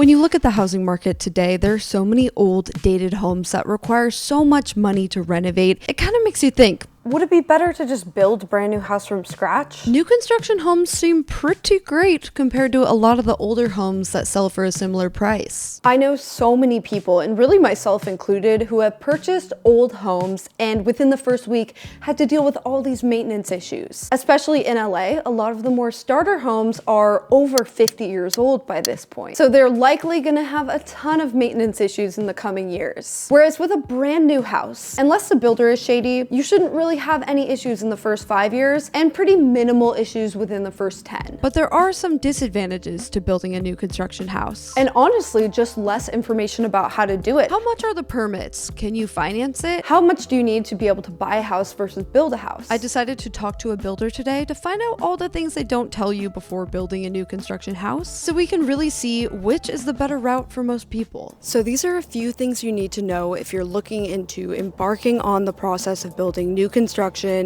When you look at the housing market today, there are so many old, dated homes that require so much money to renovate. It kind of makes you think, would it be better to just build a brand new house from scratch? new construction homes seem pretty great compared to a lot of the older homes that sell for a similar price. I know so many people, and really myself included, who have purchased old homes and within the first week had to deal with all these maintenance issues. Especially in LA, a lot of the more starter homes are over 50 years old by this point. So they're likely gonna have a ton of maintenance issues in the coming years. Whereas with a brand new house, unless the builder is shady, you shouldn't really have any issues in the first 5 years and pretty minimal issues within the first 10. But there are some disadvantages to building a new construction house. And honestly, just less information about how to do it. How much are the permits? Can you finance it? How much do you need to be able to buy a house versus build a house? I decided to talk to a builder today to find out all the things they don't tell you before building a new construction house, so we can really see which is the better route for most people. So these are a few things you need to know if you're looking into embarking on the process of building new construction,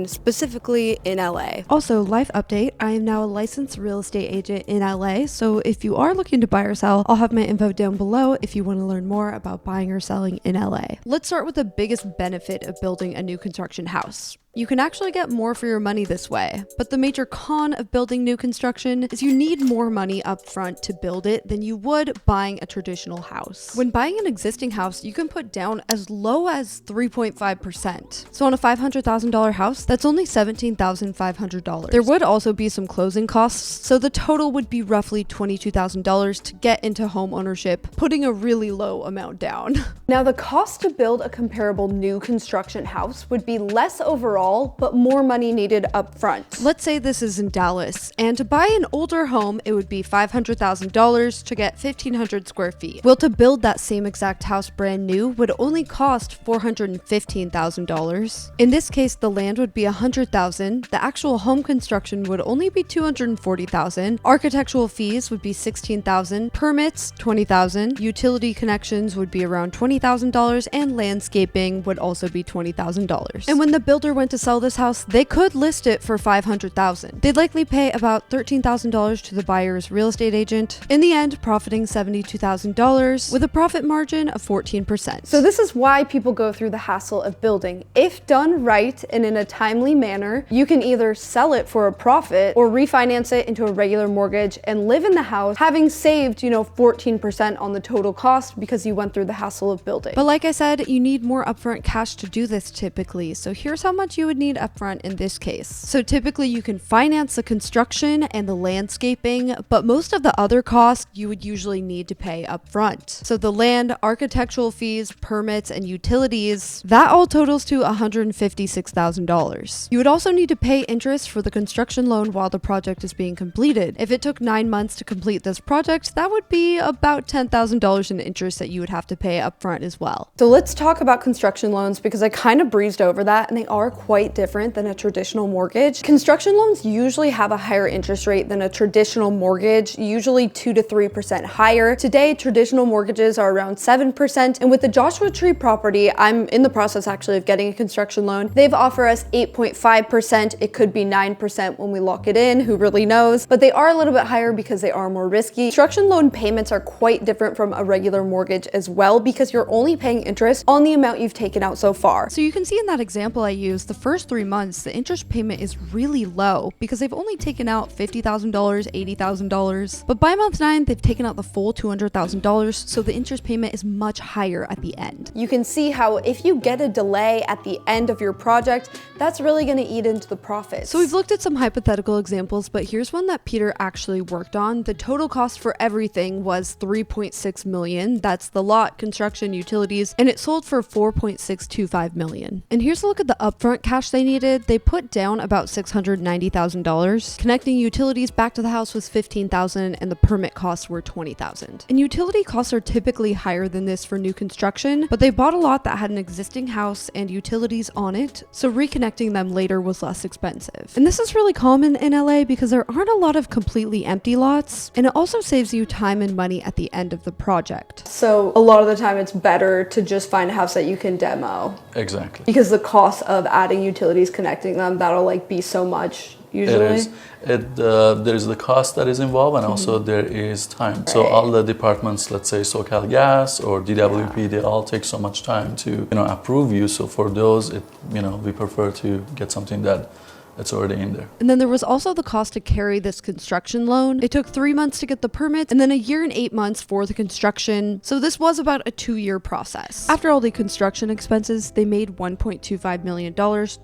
specifically in LA. Also, life update, I am now a licensed real estate agent in LA, so if you are looking to buy or sell, I'll have my info down below if you want to learn more about buying or selling in LA. Let's start with the biggest benefit of building a new construction house. You can actually get more for your money this way, but the major con of building new construction is you need more money up front to build it than you would buying a traditional house. When buying an existing house, you can put down as low as 3.5%. So on a $500,000 house, that's only $17,500. There would also be some closing costs, so the total would be roughly $22,000 to get into home ownership, putting a really low amount down. Now, the cost to build a comparable new construction house would be less overall, but more money needed up front. Let's say this is in Dallas, and to buy an older home, it would be $500,000 to get 1,500 square feet. Well, to build that same exact house brand new would only cost $415,000. In this case, the land would be $100,000, the actual home construction would only be $240,000, architectural fees would be $16,000, permits $20,000, utility connections would be around $20,000, and landscaping would also be $20,000. And when the builder went to sell this house, they could list it for $500,000. They'd likely pay about $13,000 to the buyer's real estate agent, in the end profiting $72,000 with a profit margin of 14%. So this is why people go through the hassle of building. If done right and in a timely manner, you can either sell it for a profit or refinance it into a regular mortgage and live in the house, having saved, 14% on the total cost because you went through the hassle of building. But like I said, you need more upfront cash to do this typically, so here's how much you would need upfront in this case. So typically you can finance the construction and the landscaping, but most of the other costs you would usually need to pay upfront. So the land, architectural fees, permits, and utilities, that all totals to $156,000. You would also need to pay interest for the construction loan while the project is being completed. If it took 9 months to complete this project, that would be about $10,000 in interest that you would have to pay upfront as well. So let's talk about construction loans because I kind of breezed over that and they are quite different than a traditional mortgage. Construction loans usually have a higher interest rate than a traditional mortgage, usually 2 to 3% higher. Today, traditional mortgages are around 7%, and with the Joshua Tree property, I'm in the process actually of getting a construction loan. They've offered us 8.5%. It could be 9% when we lock it in, who really knows? But they are a little bit higher because they are more risky. Construction loan payments are quite different from a regular mortgage as well because you're only paying interest on the amount you've taken out so far. So you can see in that example I used, the first 3 months, the interest payment is really low because they've only taken out $50,000, $80,000. But by month 9, they've taken out the full $200,000, so the interest payment is much higher at the end. You can see how if you get a delay at the end of your project, that's really going to eat into the profits. So we've looked at some hypothetical examples, but here's one that Peter actually worked on. The total cost for everything was $3.6 million. That's the lot, construction, utilities, and it sold for $4.625 million. And here's a look at the upfront cash they needed. They put down about $690,000. Connecting utilities back to the house was $15,000 and the permit costs were $20,000. And utility costs are typically higher than this for new construction, but they bought a lot that had an existing house and utilities on it, so reconnecting them later was less expensive. And this is really common in LA because there aren't a lot of completely empty lots, and it also saves you time and money at the end of the project. So a lot of the time it's better to just find a house that you can demo. Exactly. Because the cost of adding utilities, connecting them, that'll be so much usually? It is. There is the cost that is involved, and also there is time. So all the departments, let's say SoCal Gas or DWP, they all take so much time to approve you. So for those, we prefer to get something that it's already in there. And then there was also the cost to carry this construction loan. It took 3 months to get the permits and then a year and 8 months for the construction. So this was about a 2-year process. After all the construction expenses, they made $1.25 million.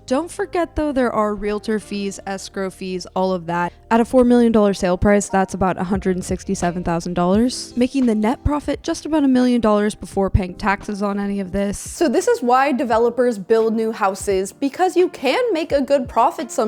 Don't forget though, there are realtor fees, escrow fees, all of that. At a $4 million sale price, that's about $167,000, making the net profit just about $1 million before paying taxes on any of this. So this is why developers build new houses, because you can make a good profit sometimes,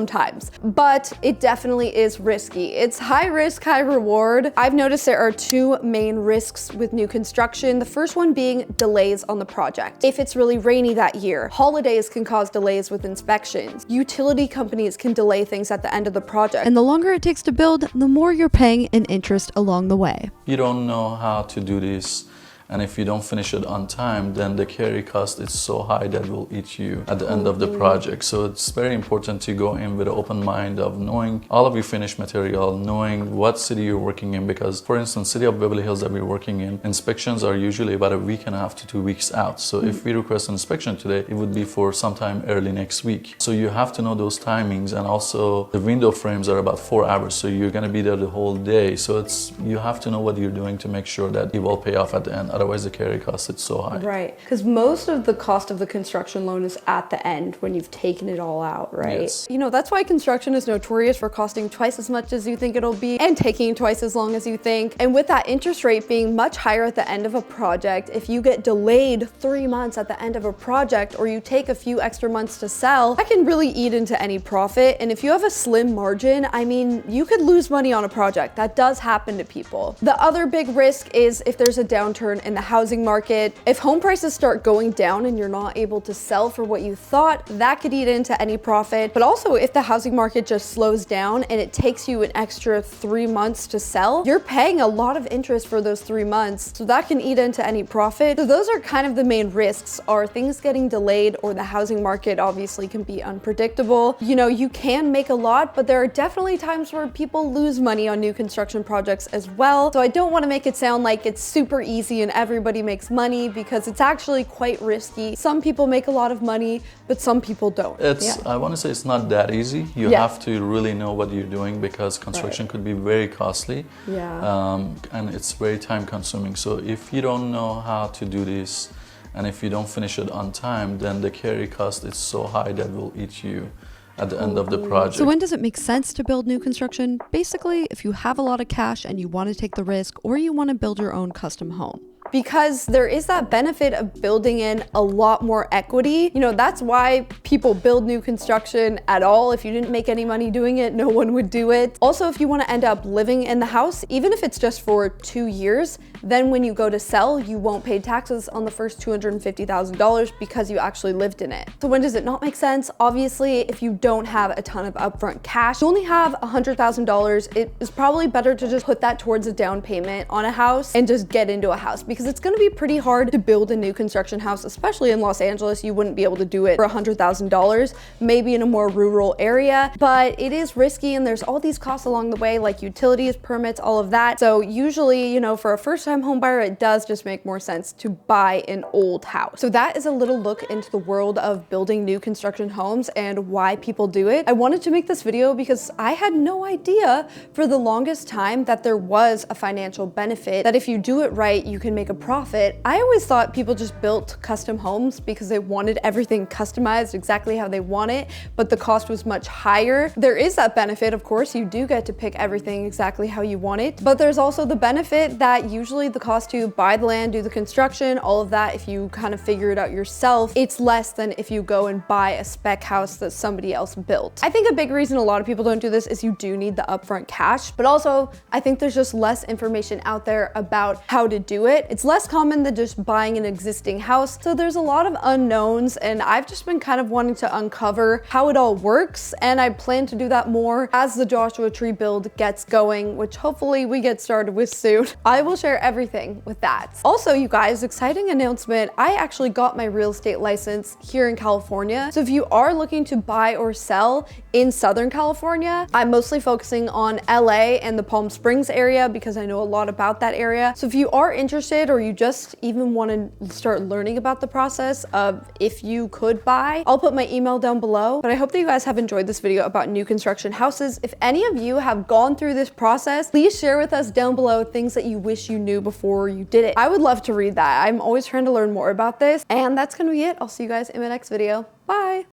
but it definitely is risky. It's high risk, high reward. I've noticed there are 2 main risks with new construction. The first one being delays on the project. If it's really rainy that year, holidays can cause delays with inspections. Utility companies can delay things at the end of the project. And the longer it takes to build, the more you're paying in interest along the way. You don't know how to do this, and if you don't finish it on time, then the carry cost is so high that will eat you at the end of the project. So it's very important to go in with an open mind of knowing all of your finished material, knowing what city you're working in, because for instance, city of Beverly Hills that we're working in, inspections are usually about a week and a half to 2 weeks out. So if we request an inspection today, it would be for sometime early next week. So you have to know those timings, and also the window frames are about 4 hours. So you're gonna be there the whole day. So you have to know what you're doing to make sure that it will pay off at the end. Otherwise, the carry cost is so high. Right, because most of the cost of the construction loan is at the end when you've taken it all out, right? Yes. That's why construction is notorious for costing twice as much as you think it'll be and taking twice as long as you think. And with that interest rate being much higher at the end of a project, if you get delayed 3 months at the end of a project, or you take a few extra months to sell, that can really eat into any profit. And if you have a slim margin, I mean, you could lose money on a project. That does happen to people. The other big risk is if there's a downturn in the housing market. If home prices start going down and you're not able to sell for what you thought, that could eat into any profit. But also if the housing market just slows down and it takes you an extra 3 months to sell, you're paying a lot of interest for those 3 months. So that can eat into any profit. So those are kind of the main risks, are things getting delayed, or the housing market obviously can be unpredictable. You can make a lot, but there are definitely times where people lose money on new construction projects as well. So I don't want to make it sound like it's super easy and everybody makes money, because it's actually quite risky. Some people make a lot of money, but some people don't. I want to say it's not that easy. You have to really know what you're doing, because construction could be very costly. And it's very time consuming. So if you don't know how to do this, and if you don't finish it on time, then the carry cost is so high that will eat you at the end of the project. So when does it make sense to build new construction? Basically, if you have a lot of cash and you want to take the risk, or you want to build your own custom home. Because there is that benefit of building in a lot more equity. That's why people build new construction at all. If you didn't make any money doing it, no one would do it. Also, if you want to end up living in the house, even if it's just for 2 years, then when you go to sell, you won't pay taxes on the first $250,000 because you actually lived in it. So when does it not make sense? Obviously, if you don't have a ton of upfront cash, you only have $100,000, it is probably better to just put that towards a down payment on a house and just get into a house, because it's going to be pretty hard to build a new construction house, especially in Los Angeles. You wouldn't be able to do it for $100,000, maybe in a more rural area, but it is risky, and there's all these costs along the way, like utilities, permits, all of that. So usually, for a first-time home buyer, it does just make more sense to buy an old house. So that is a little look into the world of building new construction homes and why people do it. I wanted to make this video because I had no idea for the longest time that there was a financial benefit, that if you do it right, you can make a profit. I always thought people just built custom homes because they wanted everything customized exactly how they want it, but the cost was much higher. There is that benefit, of course, you do get to pick everything exactly how you want it, but there's also the benefit that usually the cost to buy the land, do the construction, all of that, if you kind of figure it out yourself, it's less than if you go and buy a spec house that somebody else built. I think a big reason a lot of people don't do this is you do need the upfront cash, but also I think there's just less information out there about how to do it. It's It's less common than just buying an existing house, so there's a lot of unknowns, and I've just been kind of wanting to uncover how it all works, and I plan to do that more as the Joshua Tree build gets going, which hopefully we get started with soon. I will share everything with that. Also, you guys, exciting announcement. I actually got my real estate license here in California. So if you are looking to buy or sell in Southern California, I'm mostly focusing on LA and the Palm Springs area because I know a lot about that area. So if you are interested, or you just even want to start learning about the process of if you could buy, I'll put my email down below. But I hope that you guys have enjoyed this video about new construction houses. If any of you have gone through this process, please share with us down below things that you wish you knew before you did it. I would love to read that. I'm always trying to learn more about this. And that's gonna be it. I'll see you guys in my next video. Bye.